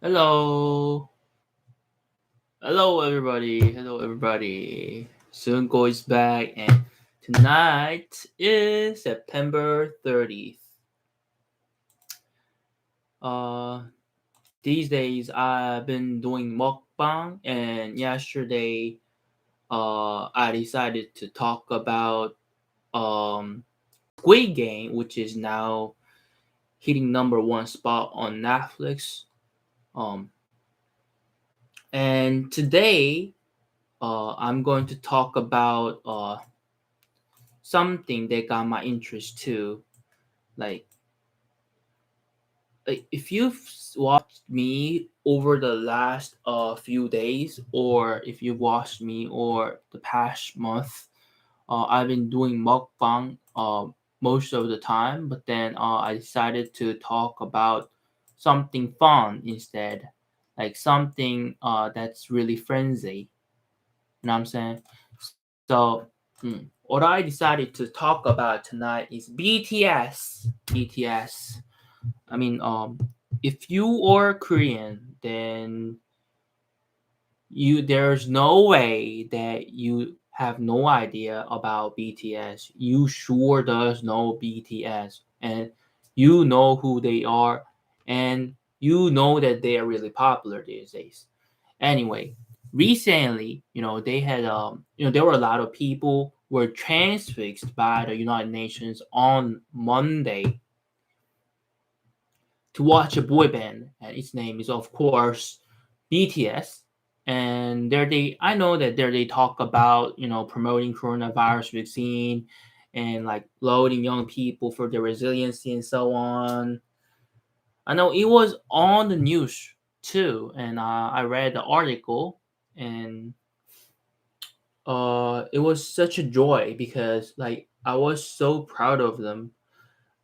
Hello. Hello, everybody. Hello, everybody. Sunko is back, and tonight is September 30th. Uh, these days I've been doing mukbang, and yesterday I decided to talk about Squid Game, which is now hitting number one spot on Netflix. Um, and today I'm going to talk about something that got my interest too. Like, if you've watched me over the last few days, or if you've watched me or the past month, I've been doing mukbang most of the time. But then I decided to talk about something fun instead, like something that's really frenzy. You know what I'm saying? So, what I decided to talk about tonight is BTS. BTS. I mean, if you are Korean, then there's no way that you have no idea about BTS. You sure does know BTS, and you know who they are, and you know that they are really popular these days. Anyway, recently, they had there were a lot of people were transfixed by the United Nations on Monday to watch a boy band, and its name is of course BTS. And there they, I know that there they talk about promoting coronavirus vaccine and like loading young people for their resiliency and so on. I know it was on the news too, and I read the article, and it was such a joy because like I was so proud of them.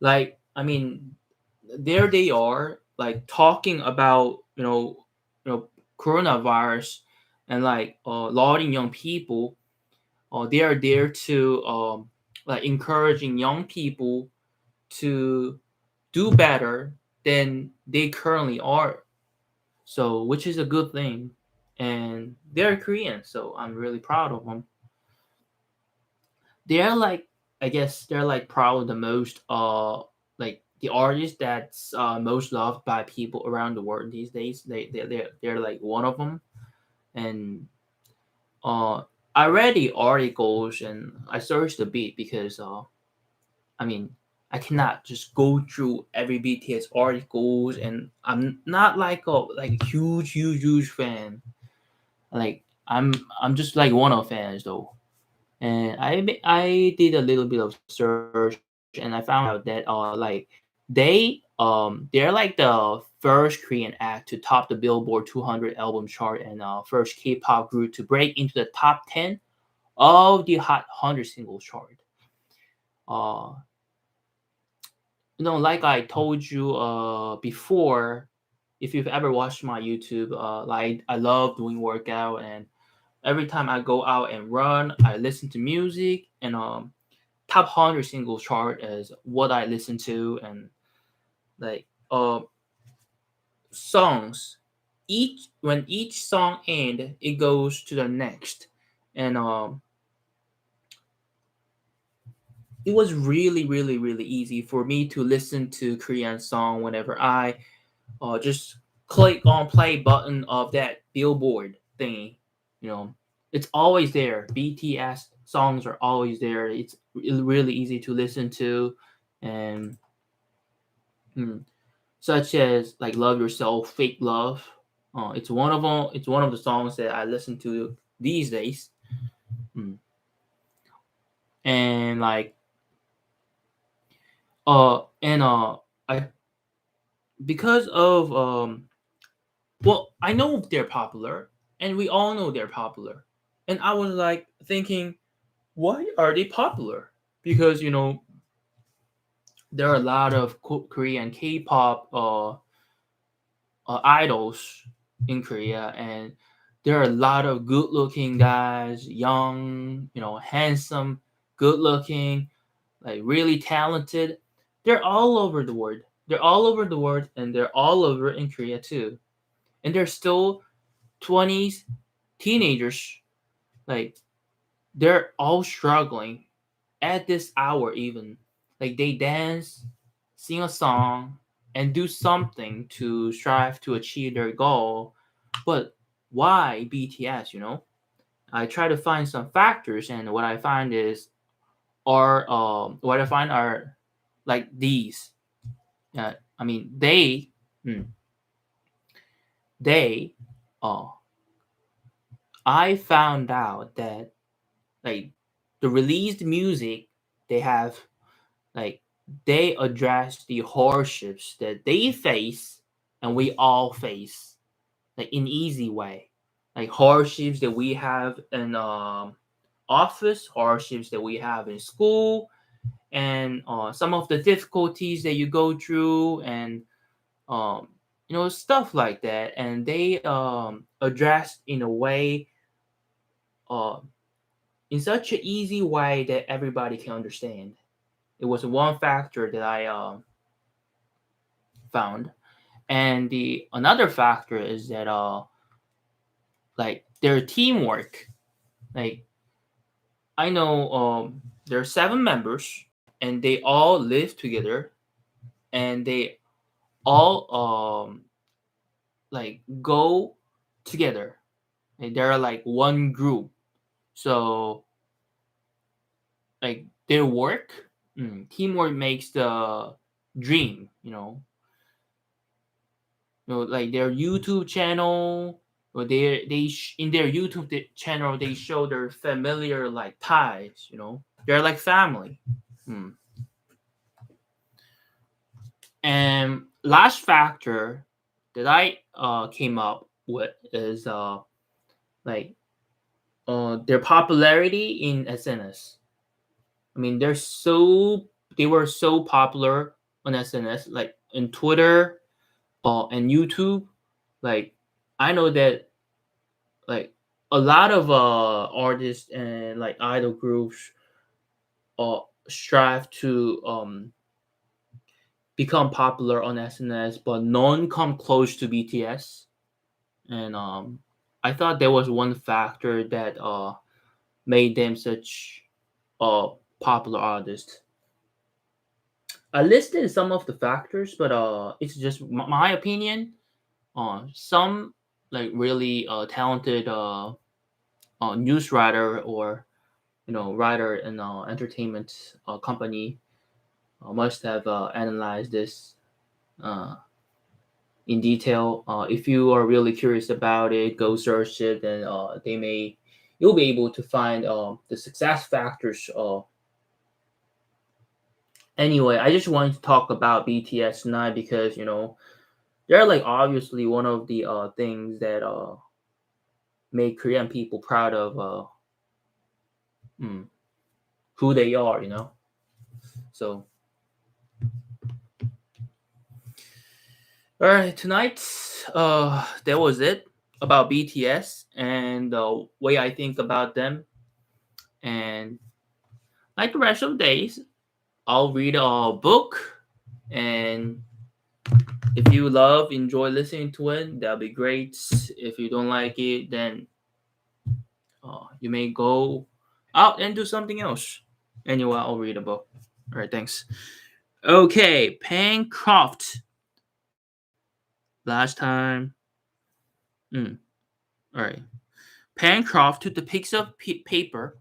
Like, I mean, there they are, like talking about coronavirus and like lauding young people. They are there to like encouraging young people to do better than they currently are. So, which is a good thing, and they're Korean, so I'm really proud of them. They're like, I guess they're like probably the most like the artist that's most loved by people around the world these days. They're like one of them. And uh I read the articles and I searched a bit because I mean, I cannot just go through every BTS articles, and I'm not like a like huge fan. Like, I'm just like one of fans though. And I did a little bit of search, and I found out that like they're like the first Korean act to top the Billboard 200 album chart, and first K-pop group to break into the top 10 of the Hot 100 singles chart. Uh, like I told you before, if you've ever watched my YouTube, like I love doing workout, and every time I go out and run, I listen to music, and top 100 single chart is what I listen to. And like songs, each when each song end, it goes to the next. And it was really easy for me to listen to Korean song whenever I just click on play button of that billboard thingy. you know it's always there. BTS songs are always there. It's really easy to listen to. And mm, such as like Love Yourself, Fake Love. It's one of them. It's one of the songs that I listen to these days. Mm. And like and I because of well, I know they're popular, and we all know they're popular. And I was like thinking, why are they popular? Because there are a lot of Korean K-pop idols in Korea, and there are a lot of good-looking guys, young, handsome, good-looking, like really talented. They're all over the world. They're all over the world, and they're all over in Korea too. and they're still 20s teenagers. Like they're all struggling at this hour even. Like they dance, sing a song, and do something to strive to achieve their goal. But why BTS, you know? I try to find some factors, and what I find is what I find are like these. I mean hmm, they uh I found out that like the released music they have, like they address the hardships that they face and we all face, like in easy way, like hardships that we have in office, hardships that we have in school, and some of the difficulties that you go through, and um, stuff like that. And they addressed in a way, uh, in such an easy way that everybody can understand. It was one factor that I found. And the another factor is that like their teamwork. Like I know there are 7 members, and they all live together, and they all like go together, and they're like one group. So like their work, teamwork makes the dream. Like their YouTube channel, or in their YouTube channel they show their familiar like ties. They're like family. Hmm. And last factor that I came up with is like their popularity in SNS. I mean, they were so popular on SNS, like in Twitter, and YouTube. Like I know that like a lot of artists and like idol groups uh strive to become popular on SNS, but none come close to BTS. And I thought there was one factor that made them such a popular artist. I listed some of the factors, but it's just my opinion. Some like really talented news writer, or writer in entertainment company must have analyzed this uh, in detail. If you are really curious about it, go search it, and you'll be able to find the success factors. Anyway, I just wanted to talk about BTS tonight because they're like obviously one of the things that make Korean people proud of mm, who they are. So all right, tonight that was it about BTS and the way I think about them. And like the rest of the days, I'll read a book, and if you enjoy listening to it, that'll be great. If you don't like it, then you may go out and do something else. Anyway, I'll read a book. All right, thanks. Okay, Pancroft. Last time. Mm, all right. Pancroft took the piece of paper.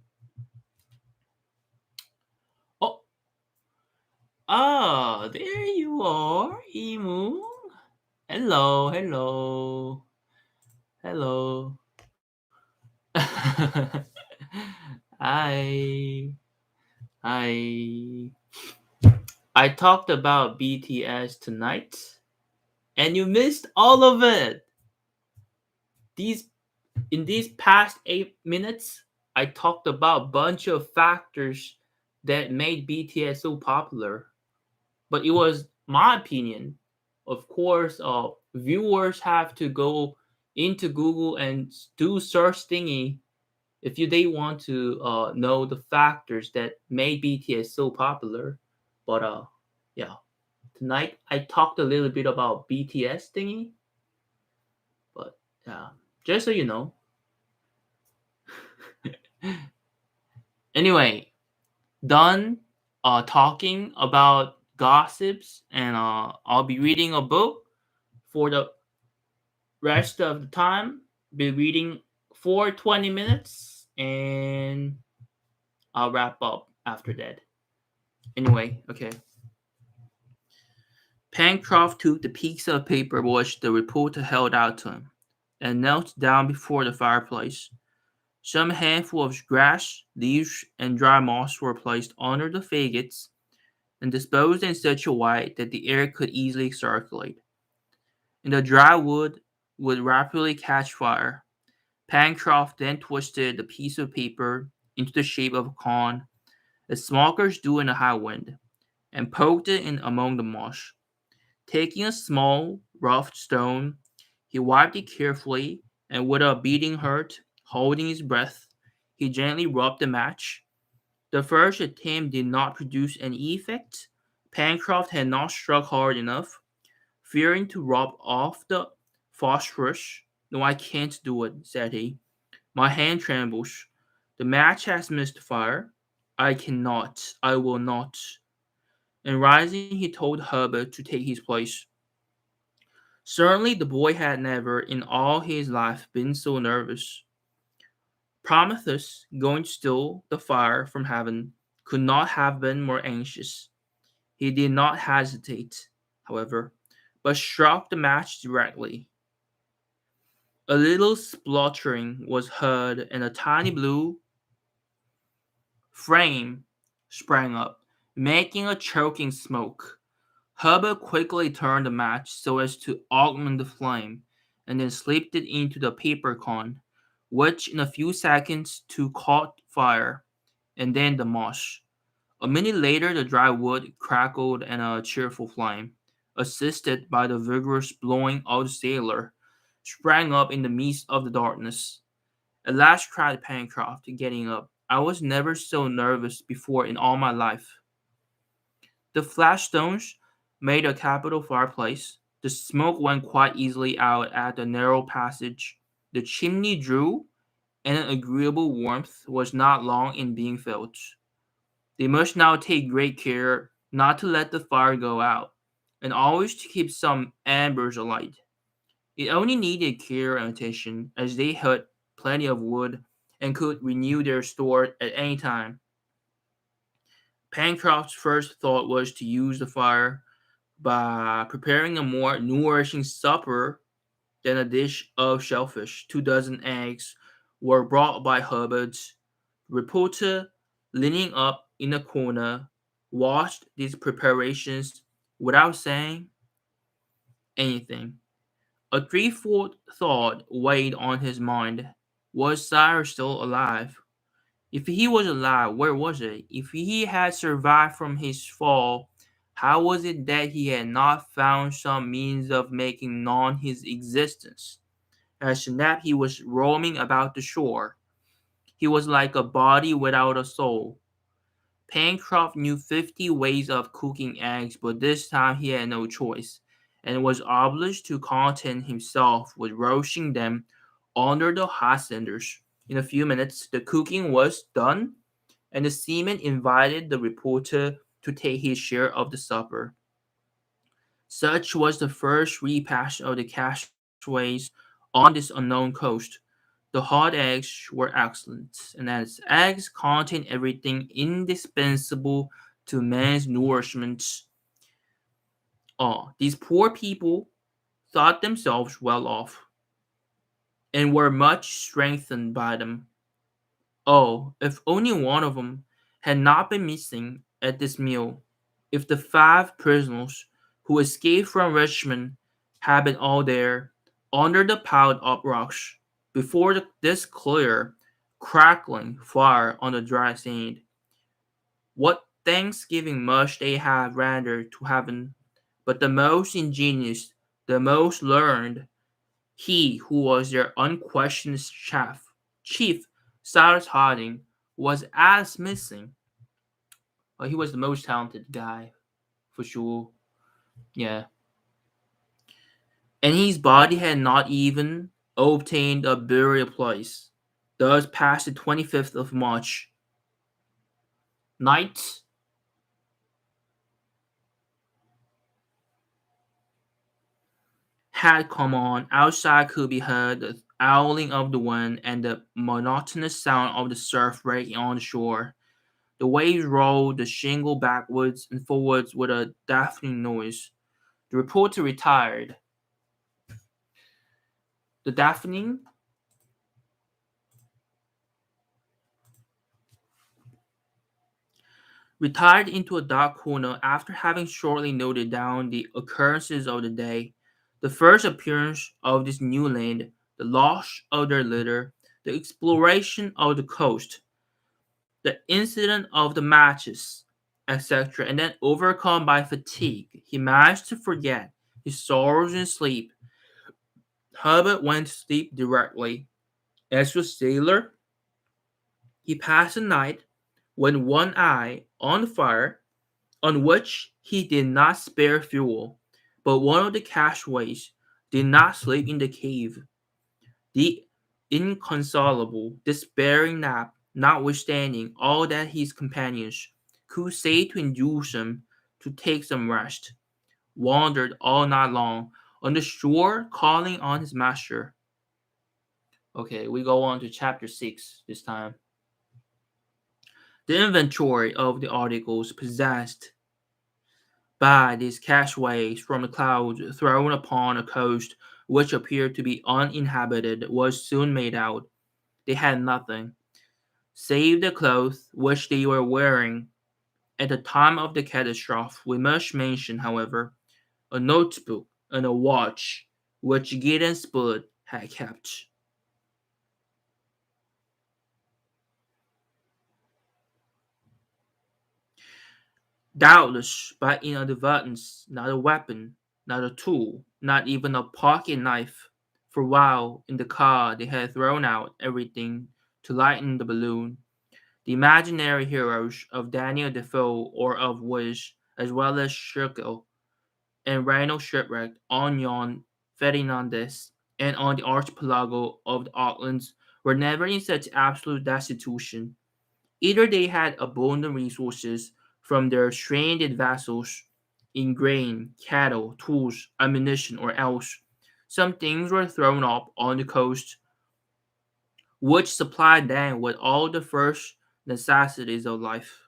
Oh, there you are, Emu. Hello, hello, hello. Hi, hi. I talked about BTS tonight, and you missed all of it. These In these past 8 minutes, I talked about a bunch of factors that made BTS so popular, but it was my opinion. Of course, viewers have to go into Google and do search thingy if they want to know the factors that made BTS so popular. But yeah, tonight I talked a little bit about BTS thingy, Yeah, just so you know. Anyway, done talking about gossips, and I'll be reading a book for the rest of the time. Be reading for 20 minutes, and I'll wrap up after that. Anyway, okay. Pencroft took the piece of paper which the reporter held out to him, and knelt down before the fireplace. Some handful of grass, leaves, and dry moss were placed under the faggots and disposed in such a way that the air could easily circulate, and the dry wood would rapidly catch fire. Pencroft then twisted the piece of paper into the shape of a cone, as smokers do in a high wind, and poked it in among the moss. Taking a small, rough stone, he wiped it carefully, and with a beating heart, holding his breath, he gently rubbed the match. The first attempt did not produce any effect. Pencroft had not struck hard enough. Fearing to rub off the phosphorus, "No, I can't do it," said he. "My hand trembles. The match has missed fire. I cannot. I will not." And rising, he told Herbert to take his place. Certainly the boy had never in all his life been so nervous. Prometheus, going to steal the fire from heaven, could not have been more anxious. He did not hesitate, however, but struck the match directly. A little spluttering was heard, and a tiny blue flame sprang up, making a choking smoke. Herbert quickly turned the match so as to augment the flame, and then slipped it into the paper cone, which in a few seconds too caught fire, and then the moss. A minute later the dry wood crackled in a cheerful flame, assisted by the vigorous blowing of the sailor, sprang up in the midst of the darkness. "At last," cried Pencroft, getting up. "I was never so nervous before in all my life." The flagstones made a capital fireplace. The smoke went quite easily out at the narrow passage. The chimney drew, and an agreeable warmth was not long in being felt. They must now take great care not to let the fire go out, and always to keep some embers alight. It only needed care and attention, as they had plenty of wood and could renew their store at any time. Pencroft's first thought was to use the fire by preparing a more nourishing supper than a dish of shellfish. 2 dozen eggs were brought by Herbert. Reporter, leaning up in a corner, watched these preparations without saying anything. A threefold thought weighed on his mind. Was Cyrus still alive? If he was alive, where was he? If he had survived from his fall, how was it that he had not found some means of making known his existence? As Snap, he was roaming about the shore. He was like a body without a soul. Pencroft knew 50 ways of cooking eggs, but this time he had no choice, and was obliged to content himself with roasting them under the hot cinders. In a few minutes, the cooking was done, and the seaman invited the reporter to take his share of the supper. Such was the first repast of the castaways on this unknown coast. The hot eggs were excellent, and as eggs contain everything indispensable to man's nourishment, these poor people thought themselves well off, and were much strengthened by them. Oh, if only one of them had not been missing at this meal! If the 5 prisoners who escaped from Richmond had been all there, under the piled up rocks, before this clear, crackling fire on the dry sand, what thanksgiving must they have rendered to heaven! But the most ingenious, the most learned, he who was their unquestioned chief, Cyrus Harding, was as missing. Well, he was the most talented guy, for sure. Yeah. And his body had not even obtained a burial place. Thus, past the 25th of March, night had come on. Outside could be heard the howling of the wind and the monotonous sound of the surf breaking on the shore. The waves rolled the shingle backwards and forwards with a deafening noise. The reporter retired. The deafening retired into a dark corner after having shortly noted down the occurrences of the day. The first appearance of this new land, the loss of their litter, the exploration of the coast, the incident of the matches, etc., and then overcome by fatigue, he managed to forget his sorrows in sleep. Herbert went to sleep directly. As for Sailor, he passed the night with one eye on the fire, on which he did not spare fuel, but one of the castaways did not sleep in the cave. The inconsolable, despairing Nap, notwithstanding all that his companions could say to induce him to take some rest, wandered all night long on the shore calling on his master. Okay, we go on to chapter 6 this time. The inventory of the articles possessed by these castaways from the clouds thrown upon a coast which appeared to be uninhabited was soon made out. They had nothing, save the clothes which they were wearing at the time of the catastrophe. We must mention, however, a notebook and a watch which Gideon Spud had kept. Doubtless by inadvertence, not a weapon, not a tool, not even a pocket knife, for while in the car they had thrown out everything to lighten the balloon. The imaginary heroes of Daniel Defoe or of Wish, as well as Schlegel and Reynolds shipwrecked on yon Ferdinandes and on the archipelago of the Aucklands, were never in such absolute destitution. Either they had abundant resources from their stranded vessels in grain, cattle, tools, ammunition, or else some things were thrown up on the coast which supplied them with all the first necessities of life.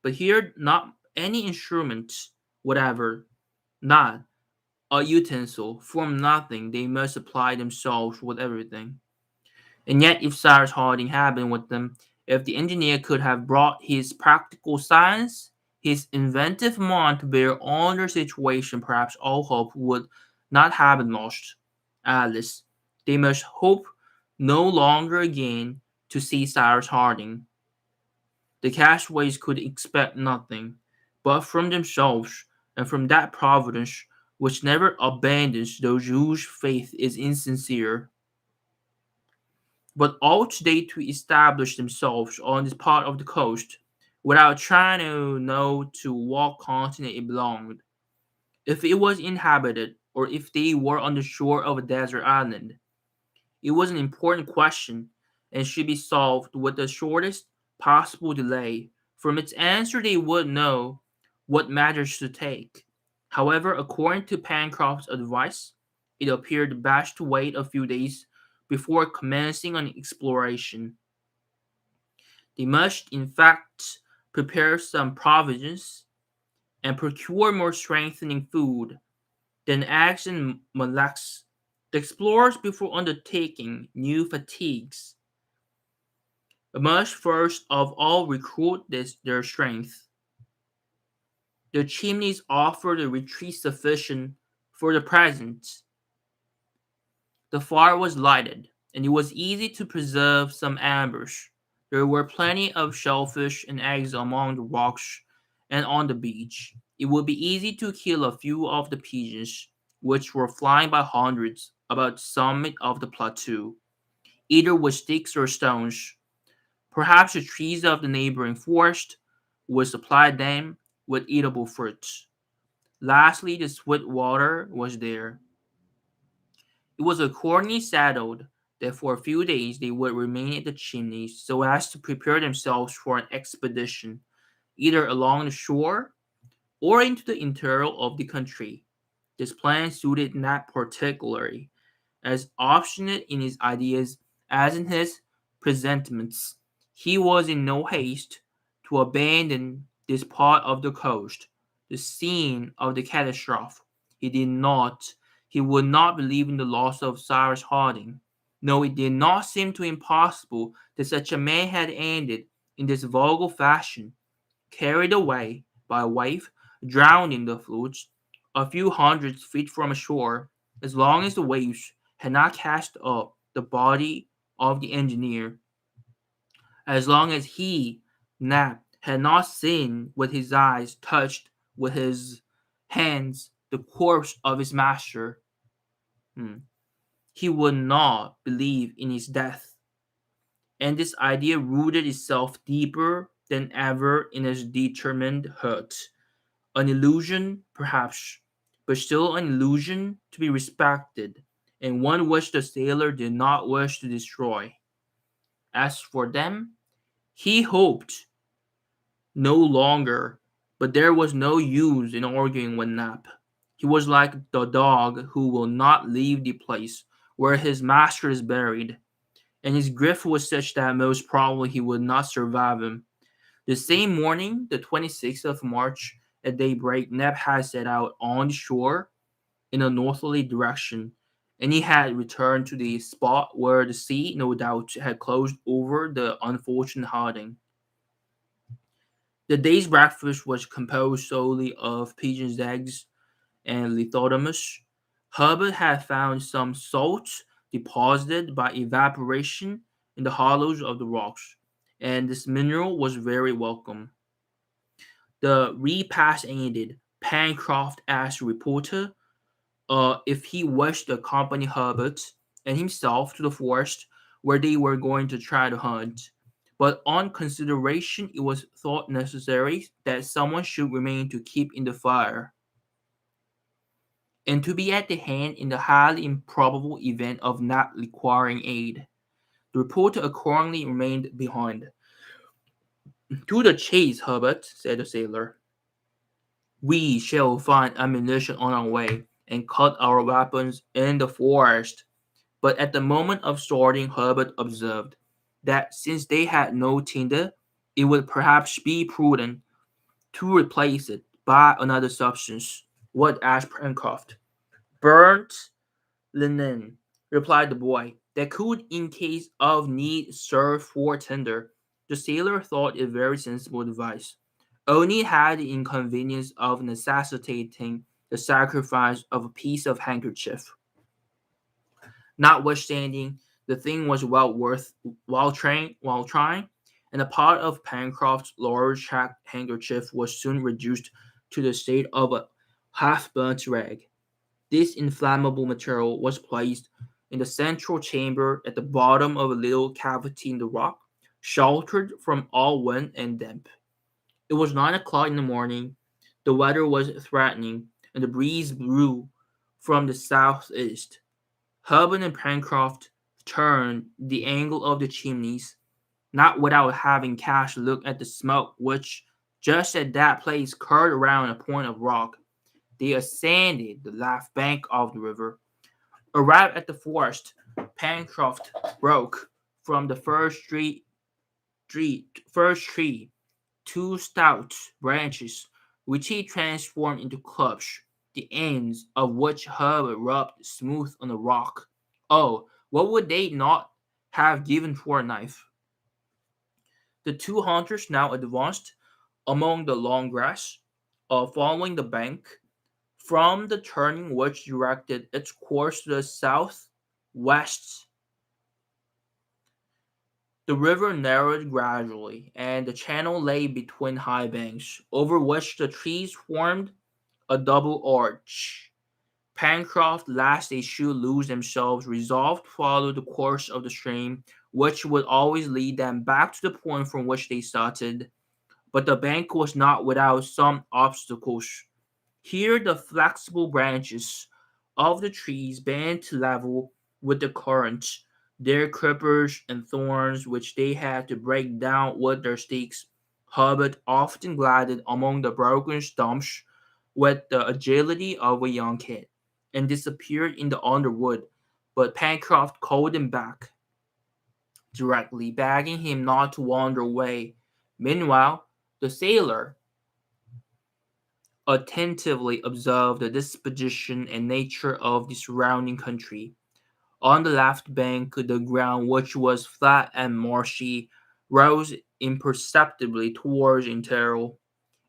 But here, not any instruments whatever, not a utensil, from nothing, they must supply themselves with everything. And yet, if Cyrus Harding had been with them, if the engineer could have brought his practical science, his inventive mind to bear on their situation, perhaps all hope would not have been lost. Alice, they must hope no longer again to see Cyrus Harding. The castaways could expect nothing but from themselves and from that providence which never abandons those whose faith is insincere. But ought they to establish themselves on this part of the coast without trying to know to what continent it belonged? If it was inhabited, or if they were on the shore of a desert island, it was an important question and should be solved with the shortest possible delay. From its answer, they would know what measures to take. However, according to Pencroft's advice, it appeared best to wait a few days before commencing an exploration. They must, in fact, prepare some provisions and procure more strengthening food than eggs and mollusks. The explorers, before undertaking new fatigues, must first of all recruit their strength. The Chimneys offered a retreat sufficient for the present. The fire was lighted, and it was easy to preserve some embers. There were plenty of shellfish and eggs among the rocks and on the beach. It would be easy to kill a few of the pigeons, which were flying by hundreds about the summit of the plateau, either with sticks or stones. Perhaps the trees of the neighboring forest would supply them with eatable fruits. Lastly, the sweet water was there. It was accordingly settled that for a few days they would remain at the Chimneys so as to prepare themselves for an expedition, either along the shore or into the interior of the country. This plan suited Nat particularly, as obstinate in his ideas as in his presentiments. He was in no haste to abandon this part of the coast, the scene of the catastrophe. He did not, he would not believe in the loss of Cyrus Harding. No, it did not seem to impossible that such a man had ended in this vulgar fashion, carried away by a wave, drowned in the floods, a few hundred feet from shore, as long as the waves had not cast up the body of the engineer, as long as he, Nap, had not seen with his eyes, touched with his hands the corpse of his master, he would not believe in his death. And this idea rooted itself deeper than ever in his determined heart. An illusion, perhaps, but still an illusion to be respected, and one which the sailor did not wish to destroy. As for them, he hoped no longer, but there was no use in arguing with Nap. He was like the dog who will not leave the place where his master is buried, and his grief was such that most probably he would not survive him. The same morning, the 26th of March, at daybreak, Neb had set out on the shore in a northerly direction, and he had returned to the spot where the sea, no doubt, had closed over the unfortunate Harding. The day's breakfast was composed solely of pigeon's eggs and lithodomus. Herbert had found some salt deposited by evaporation in the hollows of the rocks, and this mineral was very welcome. The repast ended. Pencroft asked the reporter if he wished to accompany Herbert and himself to the forest where they were going to try to hunt. But on consideration, it was thought necessary that someone should remain to keep in the fire, and to be at the hand in the highly improbable event of not requiring aid. The reporter accordingly remained behind. To the chase, Herbert, said the sailor. We shall find ammunition on our way and cut our weapons in the forest. But at the moment of starting, Herbert observed that since they had no tinder, it would perhaps be prudent to replace it by another substance. What? Asked Pencroft. Burnt linen, replied the boy, that could, in case of need, serve for tinder. The sailor thought it very sensible advice. Only had the inconvenience of necessitating the sacrifice of a piece of handkerchief. Notwithstanding, the thing was well worth while trying, and a part of Pencroft's large handkerchief was soon reduced to the state of a half-burnt rag. This inflammable material was placed in the central chamber at the bottom of a little cavity in the rock, sheltered from all wind and damp. It was 9 o'clock in the morning. The weather was threatening, and the breeze blew from the southeast. Herbert and Pencroft turned the angle of the chimneys, not without having cast a look at the smoke which just at that place curled around a point of rock. They ascended the left bank of the river. Arrived at the forest, Pencroft broke from the first tree two stout branches, which he transformed into clubs, the ends of which Herbert rubbed smooth on the rock. Oh, what would they not have given for a knife? The two hunters now advanced among the long grass, following the bank, from the turning which directed its course to the southwest. The river narrowed gradually, and the channel lay between high banks, over which the trees formed a double arch. Pencroft, lest they should lose themselves, resolved to follow the course of the stream, which would always lead them back to the point from which they started. But the bank was not without some obstacles. Here the flexible branches of the trees bent to level with the current, their creepers and thorns which they had to break down with their sticks. Herbert often glided among the broken stumps with the agility of a young kid and disappeared in the underwood, but Pencroft called him back directly, begging him not to wander away. Meanwhile, the sailor attentively observed the disposition and nature of the surrounding country. On the left bank, the ground, which was flat and marshy, rose imperceptibly towards Intero.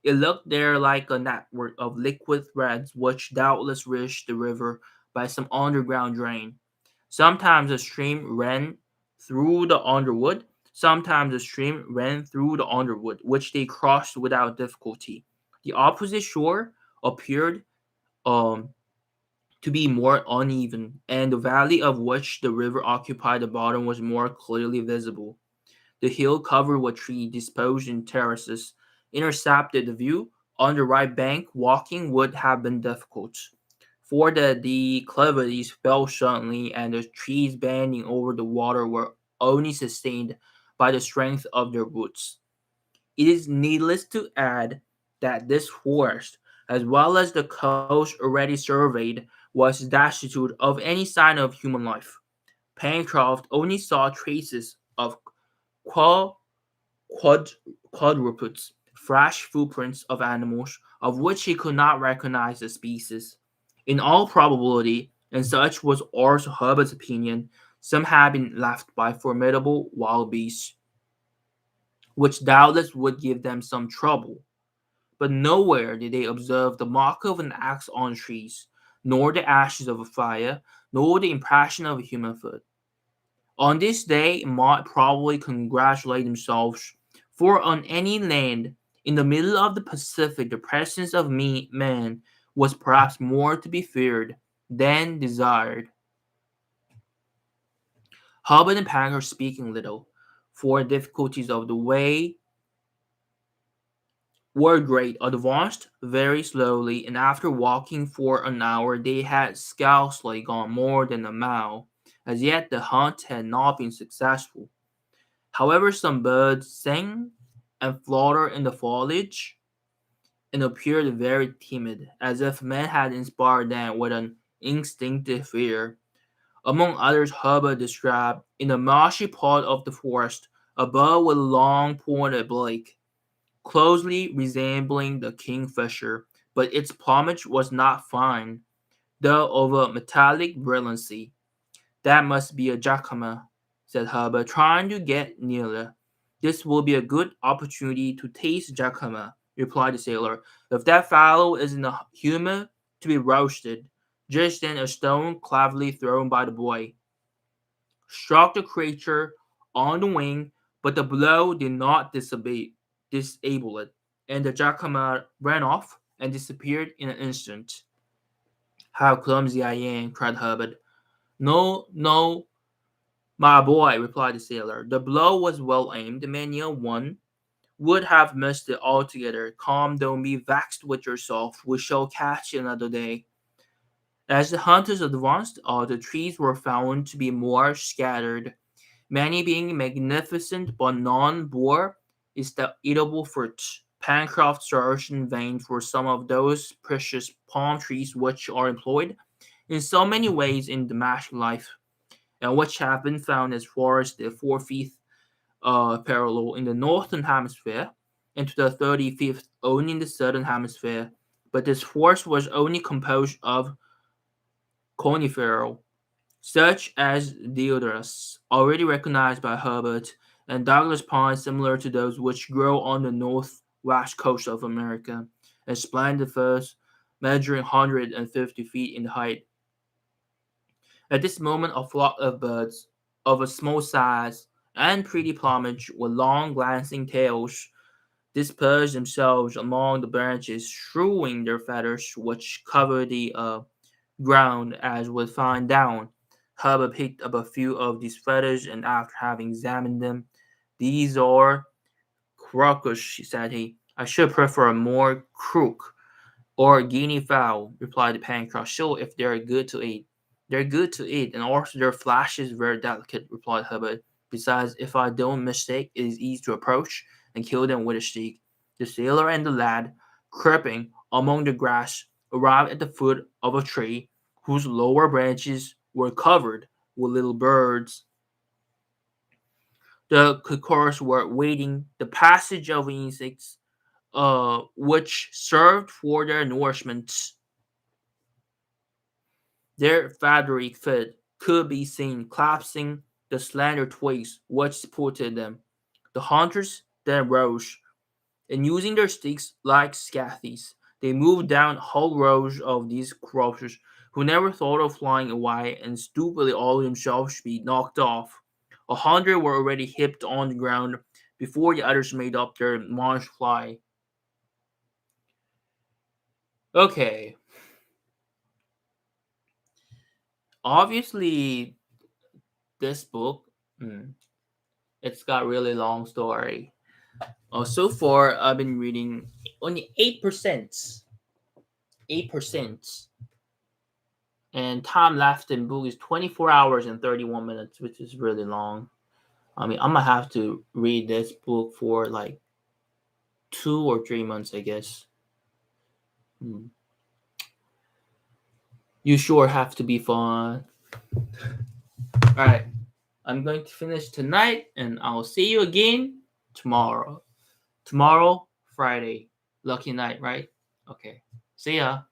It looked there like a network of liquid threads which doubtless reached the river by some underground drain. Sometimes a stream ran through the underwood, sometimes a stream ran through the underwood, which they crossed without difficulty. The opposite shore appeared um, to be more uneven, and the valley of which the river occupied the bottom was more clearly visible. The hill covered with trees disposed in terraces intercepted the view. On the right bank, walking would have been difficult, for the declivities fell suddenly, and the trees bending over the water were only sustained by the strength of their roots. It is needless to add that this forest, as well as the coast already surveyed, was destitute of any sign of human life. Pencroft only saw traces of quad, quad, quadrupeds, fresh footprints of animals of which he could not recognize the species. In all probability, and such was also Herbert's opinion, some had been left by formidable wild beasts, which doubtless would give them some trouble. But nowhere did they observe the mark of an axe on trees, nor the ashes of a fire, nor the impression of a human foot. On this day might probably congratulate themselves, for on any land in the middle of the Pacific the presence of man was perhaps more to be feared than desired. Hubbard and Packer speaking little, for the difficulties of the way were great, advanced very slowly, and after walking for an hour they had scarcely gone more than a mile. As yet the hunt had not been successful. However, some birds sang and fluttered in the foliage and appeared very timid, as if men had inspired them with an instinctive fear. Among others, Herbert described in a marshy part of the forest a bird with a long pointed beak, closely resembling the kingfisher, but its plumage was not fine, though of a metallic brilliancy. "That must be a jacama," said Herbert, trying to get nearer. "This will be a good opportunity to taste jacama," replied the sailor. "If that fellow is in the humor to be roasted." Just then a stone, cleverly thrown by the boy, struck the creature on the wing, but the blow did not disable it, and the jacama ran off and disappeared in an instant. "How clumsy I am!" cried Herbert. "No, no, my boy," replied the sailor. "The blow was well aimed. Many a one would have missed it altogether. Come, don't be vexed with yourself. We shall catch it another day." As the hunters advanced, all the trees were found to be more scattered, many being magnificent, but none bore eatable fruit. Pencroft searched in vain for some of those precious palm trees which are employed in so many ways in domestic life, and which have been found as far as the 4 feet parallel in the northern hemisphere and to the 35th only in the southern hemisphere. But this forest was only composed of coniferal, such as deodaras, already recognized by Herbert, and Douglas pines similar to those which grow on the northwest coast of America, and splendid firs measuring 150 feet in height. At this moment a flock of birds of a small size and pretty plumage, with long glancing tails, dispersed themselves among the branches, strewing their feathers, which covered the ground as with fine down. Herbert picked up a few of these feathers, and after having examined them, "These are crocus," said he. "I should prefer a more crook Or guinea fowl, replied the pancreas. Sure, if they're good to eat. They're good to eat, and also their flesh is very delicate, replied Hubbard. Besides, if I don't mistake, it is easy to approach and kill them with a stick. The sailor and the lad, creeping among the grass, arrived at the foot of a tree whose lower branches were covered with little birds. The cuckoos were waiting the passage of insects, which served for their nourishment. Their feathery feet could be seen clasping the slender twigs which supported them. The hunters then rose, and using their sticks like scathies, they moved down whole rows of these creatures who never thought of flying away and stupidly allowed themselves to be knocked off. 100 were already hipped on the ground before the others made up their march fly. Okay, obviously this book, it's got really long story. So far, I've been reading only 8%. 8%. And time left in book is 24 hours and 31 minutes, which is really long. I mean, I'm gonna have to read this book for like 2 or 3 months, I guess. You sure have to be fun. All right, I'm going to finish tonight, and I'll see you again tomorrow. Tomorrow, Friday. Lucky night, right? Okay. See ya.